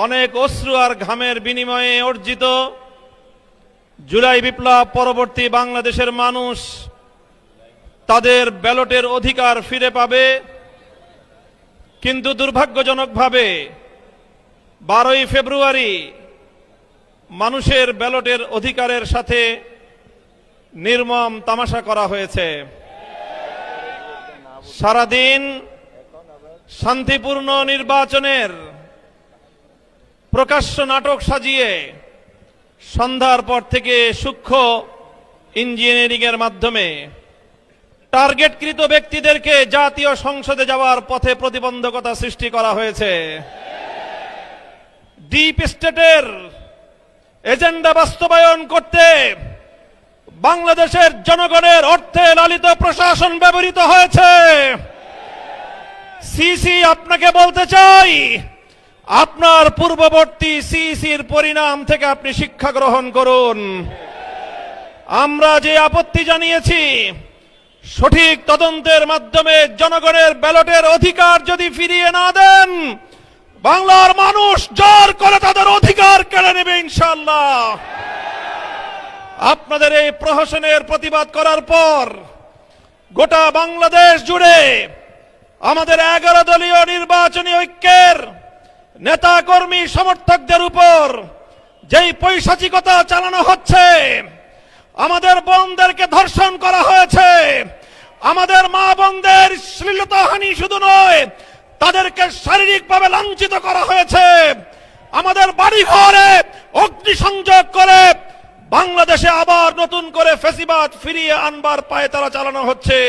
অনেক অশ্রু আর ঘামের বিনিময়ে অর্জিত জুলাই বিপ্লব পরবর্তী বাংলাদেশের মানুষ তাদের ব্যালটের অধিকার ফিরে পাবে। কিন্তু দুর্ভাগ্যজনকভাবে 12ই ফেব্রুয়ারি মানুষের ব্যালটের অধিকারের সাথে নির্মম তামাশা করা হয়েছে। সারাদিন শান্তিপূর্ণ নির্বাচনের প্রকাশ্য নাটক সাজিয়ে সন্ধ্যার পর থেকে সূক্ষ্ম ইঞ্জিনিয়ারিং এর মাধ্যমে টার্গেটকৃত ব্যক্তিদেরকে জাতীয় সংসদে যাওয়ার পথে প্রতিবন্ধকতা সৃষ্টি করা হয়েছে। ডিপ স্টেটের এজেন্ডা বাস্তবায়ন করতে বাংলাদেশের জনগণের অর্থে লালিত প্রশাসন ব্যবহৃত হয়েছে। সিসি আপনাকে বলতে চাই, আপনার পূর্ববর্তী সিসির পরিণাম থেকে আপনি শিক্ষা গ্রহণ করুন। আমরা যে আপত্তি জানিয়েছি, সঠিক তদন্তের মাধ্যমে জনগণের ব্যালটের অধিকার যদি ফিরিয়ে না দেন, বাংলার মানুষ জোর করে তাদের অধিকার কেড়ে নেবে ইনশাআল্লাহ। আপনাদের এই প্রহসনের প্রতিবাদ করার পর গোটা বাংলাদেশ জুড়ে আমাদের 11 দলীয় নির্বাচনী ঐক্যের নেতা কর্মী সমর্থকদের উপর যেই পৈশাচিকতা চালানো হচ্ছে, আমাদের বোনদেরকে ধর্ষণ করা হয়েছে, আমাদের মা বোনদের শ্লীলতাহানি শুধু নয়, তাদেরকে শারীরিকভাবে লাঞ্ছিত করা হয়েছে, আমাদের বাড়িঘরে অগ্নিসংযোগ করে বাংলাদেশে আবার নতুন করে ফ্যাসিবাদ ফিরিয়ে আনবার পায়ে তারা চালানো হচ্ছে।